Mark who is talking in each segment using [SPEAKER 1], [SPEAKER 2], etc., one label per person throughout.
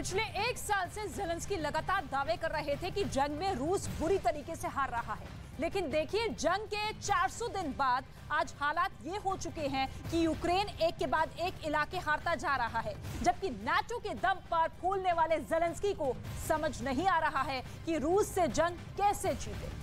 [SPEAKER 1] पिछले एक साल से ज़ेलेंस्की लगातार दावे कर रहे थे कि जंग में रूस बुरी तरीके से हार रहा है, लेकिन देखिए जंग के 400 दिन बाद आज हालात ये हो चुके हैं कि यूक्रेन एक के बाद एक इलाके हारता जा रहा है, जबकि नाटो के दम पर फूलने वाले ज़ेलेंस्की को समझ नहीं आ रहा है कि रूस से जंग कैसे जीते।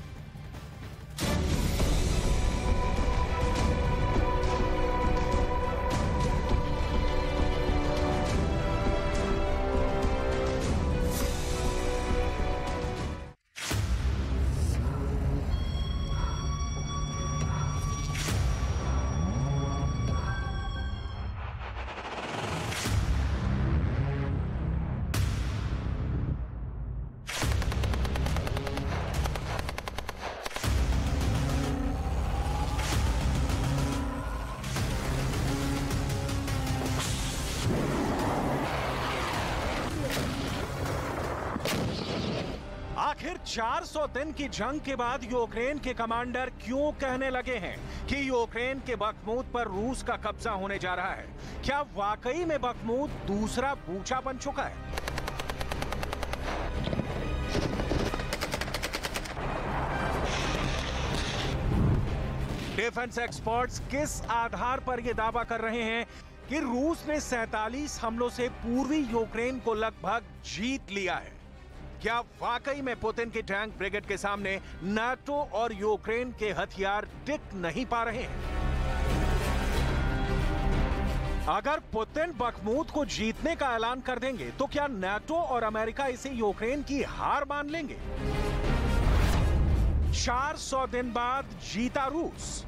[SPEAKER 2] आखिर 400 दिन की जंग के बाद यूक्रेन के कमांडर क्यों कहने लगे हैं कि यूक्रेन के बखमूत पर रूस का कब्जा होने जा रहा है? क्या वाकई में बखमूत दूसरा बूचा बन चुका है? डिफेंस एक्सपर्ट्स किस आधार पर यह दावा कर रहे हैं कि रूस ने 47 हमलों से पूर्वी यूक्रेन को लगभग जीत लिया है? क्या वाकई में पुतिन की टैंक ब्रिगेड के सामने नाटो और यूक्रेन के हथियार टिक नहीं पा रहे हैं? अगर पुतिन बखमूत को जीतने का ऐलान कर देंगे तो क्या नाटो और अमेरिका इसे यूक्रेन की हार मान लेंगे? 400 दिन बाद जीता रूस।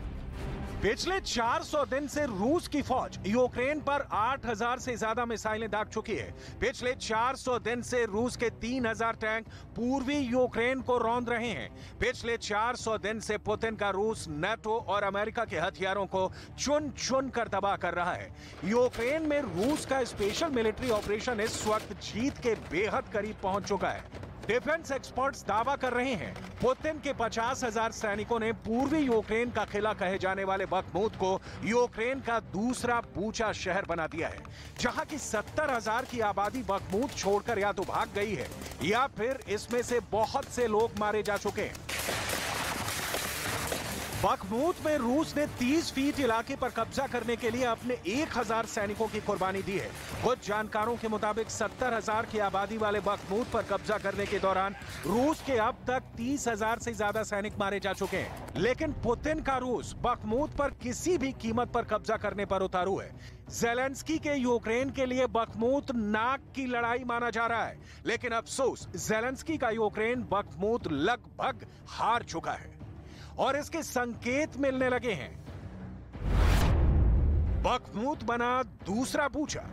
[SPEAKER 2] पिछले 400 दिन से रूस की फौज यूक्रेन पर 8000 से ज्यादा मिसाइलें दाग चुकी है। पिछले 400 दिन से रूस के 3000 टैंक पूर्वी यूक्रेन को रौंद रहे हैं। पिछले 400 दिन से पुतिन का रूस नाटो और अमेरिका के हथियारों को चुन चुन कर तबाह कर रहा है। यूक्रेन में रूस का स्पेशल मिलिट्री ऑपरेशन इस वक्त जीत के बेहद करीब पहुंच चुका है। डिफेंस एक्सपर्ट्स दावा कर रहे हैं पुतिन के 50,000 सैनिकों ने पूर्वी यूक्रेन का किला कहे जाने वाले बखमूत को यूक्रेन का दूसरा बूचा शहर बना दिया है, जहां की 70,000 की आबादी बखमूत छोड़कर या तो भाग गई है या फिर इसमें से बहुत से लोग मारे जा चुके हैं। बखमूत में रूस ने 30 फीट इलाके पर कब्जा करने के लिए अपने 1000 सैनिकों की कुर्बानी दी है। कुछ जानकारों के मुताबिक 70,000 की आबादी वाले बखमूत पर कब्जा करने के दौरान रूस के अब तक 30,000 से ज्यादा सैनिक मारे जा चुके हैं। लेकिन पुतिन का रूस बखमूत पर किसी भी कीमत पर कब्जा करने पर उतारू है। ज़ेलेंस्की के यूक्रेन के लिए बखमूत नाक की लड़ाई माना जा रहा है, लेकिन अफसोस ज़ेलेंस्की का यूक्रेन बखमूत लगभग हार चुका है और इसके संकेत मिलने लगे हैं। बखमूत बना दूसरा बूचा।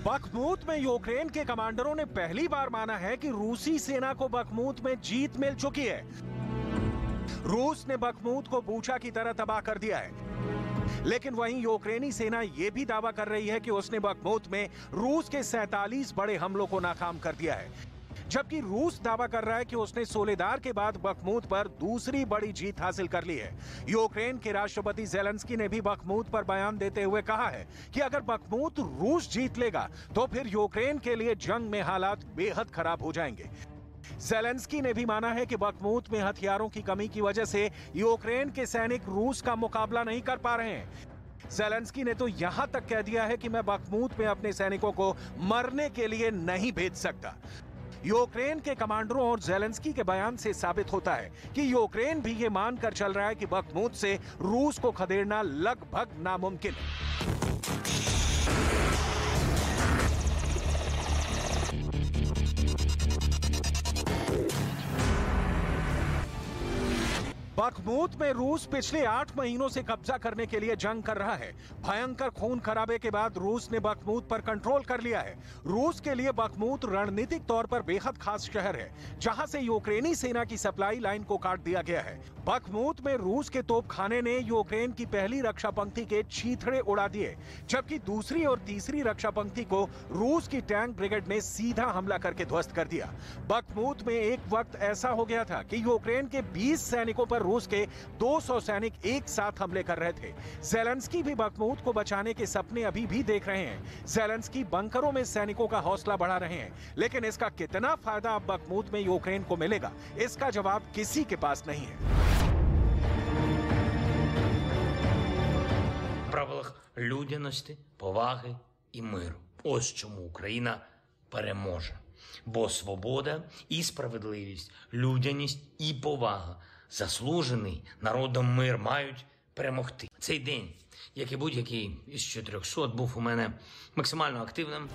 [SPEAKER 2] बखमूत में यूक्रेन के कमांडरों ने पहली बार माना है कि रूसी सेना को बखमूत में जीत मिल चुकी है। रूस ने बखमूत को बूचा की तरह तबाह कर दिया है, लेकिन वहीं यूक्रेनी सेना यह भी दावा कर रही है कि उसने बखमूत में रूस के 47 बड़े हमलों को नाकाम कर दिया है, जबकि रूस दावा कर रहा है कि उसने सोलेदार के बाद बखमूत पर दूसरी बड़ी जीत हासिल कर ली है। यूक्रेन के राष्ट्रपति ज़ेलेंस्की ने भी बखमूत पर बयान देते हुए कहा है कि अगर बखमूत रूस जीत लेगा तो फिर यूक्रेन के लिए जंग में हालात बेहद खराब हो जाएंगे। ज़ेलेंस्की ने भी माना है कि बखमूत में हथियारों की कमी की वजह से यूक्रेन के सैनिक रूस का मुकाबला नहीं कर पा रहे हैं। ज़ेलेंस्की ने तो यहां तक कह दिया है कि मैं बखमूत में अपने सैनिकों को मरने के लिए नहीं भेज सकता। यूक्रेन के कमांडरों और ज़ेलेंस्की के बयान से साबित होता है कि यूक्रेन भी ये मानकर चल रहा है कि बखमूत से रूस को खदेड़ना लगभग नामुमकिन है। बखमूत में रूस पिछले 8 महीनों से कब्जा करने के लिए जंग कर रहा है। भयंकर खून खराबे के बाद रूस ने बखमूत पर कंट्रोल कर लिया है। रूस के लिए बखमूत रणनीतिक तौर पर बेहद खास शहर है, जहां से यूक्रेनी सेना की सप्लाई लाइन को काट दिया गया है। बखमूत में रूस के तोपखाने ने यूक्रेन की पहली रक्षा पंक्ति के छींथड़े उड़ा दिए, जबकि दूसरी और तीसरी रक्षा पंक्ति को रूस की टैंक ब्रिगेड ने सीधा हमला करके ध्वस्त कर दिया। बखमूत में एक वक्त ऐसा हो गया था कि यूक्रेन के 20 सैनिकों पर रूस के 200 सैनिक एक साथ हमले कर रहे थे। ज़ेलेंस्की भी बखमूत को बचाने के सपने अभी भी देख रहे हैं। ज़ेलेंस्की बंकरों में सैनिकों का हौसला बढ़ा रहे हैं, लेकिन इसका कितना फायदा अब बखमूत में यूक्रेन को मिलेगा, इसका जवाब किसी के पास नहीं है।
[SPEAKER 3] Правилах людяності, поваги і миру. Ось чому Україна переможе. Бо свобода і справедливість, людяність і повага, заслужений народом мир мають перемогти. Цей день, як і будь-який із 400, був у мене максимально активним.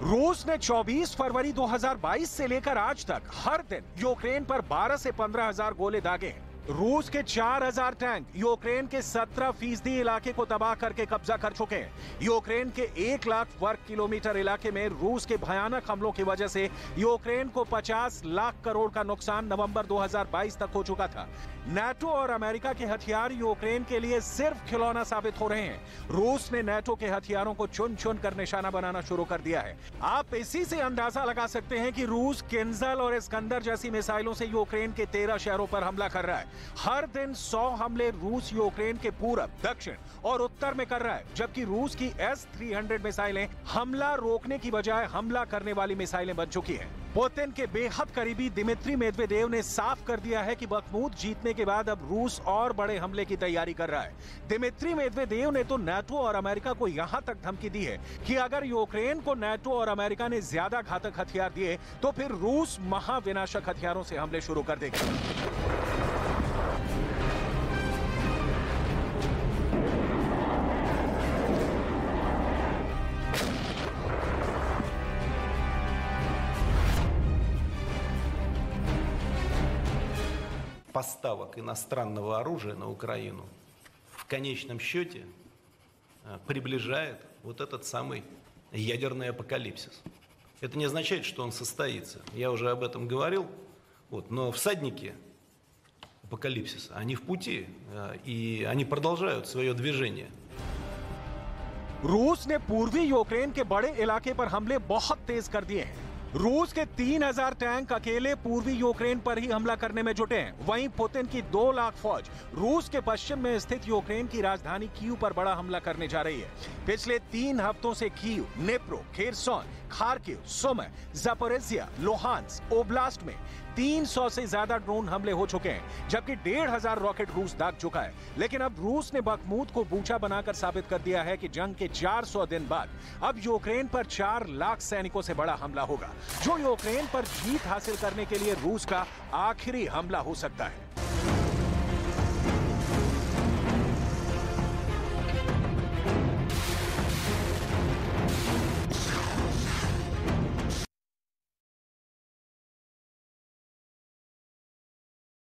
[SPEAKER 2] रूस ने 24 फरवरी 2022 से लेकर आज तक हर दिन यूक्रेन पर 12 से 15,000 गोले दागे हैं। रूस के 4,000 टैंक यूक्रेन के 17% इलाके को तबाह करके कब्जा कर चुके हैं। यूक्रेन के 1 लाख वर्ग किलोमीटर इलाके में रूस के भयानक हमलों की वजह से यूक्रेन को 50 लाख करोड़ का नुकसान नवंबर 2022 तक हो चुका था। नाटो और अमेरिका के हथियार यूक्रेन के लिए सिर्फ खिलौना साबित हो रहे हैं। रूस ने नाटो के हथियारों को चुन चुन कर निशाना बनाना शुरू कर दिया है। आप इसी से अंदाजा लगा सकते हैं कि रूस किंजल और इस्कंदर जैसी मिसाइलों से यूक्रेन के 13 शहरों पर हमला कर रहा है। हर दिन 100 हमले रूस यूक्रेन के पूरब, दक्षिण और उत्तर में कर रहा है, जबकि रूस की S-300 मिसाइलें हमला रोकने की बजाय हमला करने वाली मिसाइलें बन चुकी हैं। पुतिन के बेहद करीबी दिमित्री मेदवेदेव ने साफ कर दिया है कि बखमूत जीतने के बाद अब रूस और बड़े हमले की तैयारी कर रहा है। दिमित्री मेदवेदेव ने तो नाटो और अमेरिका को यहां तक धमकी दी है कि अगर यूक्रेन को नाटो और अमेरिका ने ज्यादा घातक हथियार दिए तो फिर रूस महाविनाशक हथियारों से हमले शुरू कर देगा।
[SPEAKER 4] Поставок иностранного оружия на Украину в конечном счете приближает вот этот самый ядерный апокалипсис. Это не означает, что он состоится. Я уже об этом говорил. Но всадники апокалипсиса, они в пути, и они продолжают свое движение.
[SPEAKER 2] रूस ने पूर्वी यूक्रेन के बड़े इलाके पर हमले बहुत तेज कर दिए हैं। रूस के 3,000 टैंक अकेले पूर्वी यूक्रेन पर ही हमला करने में जुटे हैं। वहीं पुतिन की 2 लाख फौज रूस के पश्चिम में स्थित यूक्रेन की राजधानी कीव पर बड़ा हमला करने जा रही है। पिछले 3 हफ्तों से Kyiv, Dnipro, Kherson, Kharkiv, Sumy, Zaporizhzhia, Luhansk oblast में 300 से ज्यादा ड्रोन हमले हो चुके हैं, जबकि 1,500 रॉकेट रूस दाग चुका है। लेकिन अब रूस ने बखमूत को बूचा बनाकर साबित कर दिया है कि जंग के 400 दिन बाद अब यूक्रेन पर 4 लाख सैनिकों से बड़ा हमला होगा, जो यूक्रेन पर जीत हासिल करने के लिए रूस का आखिरी हमला हो सकता है।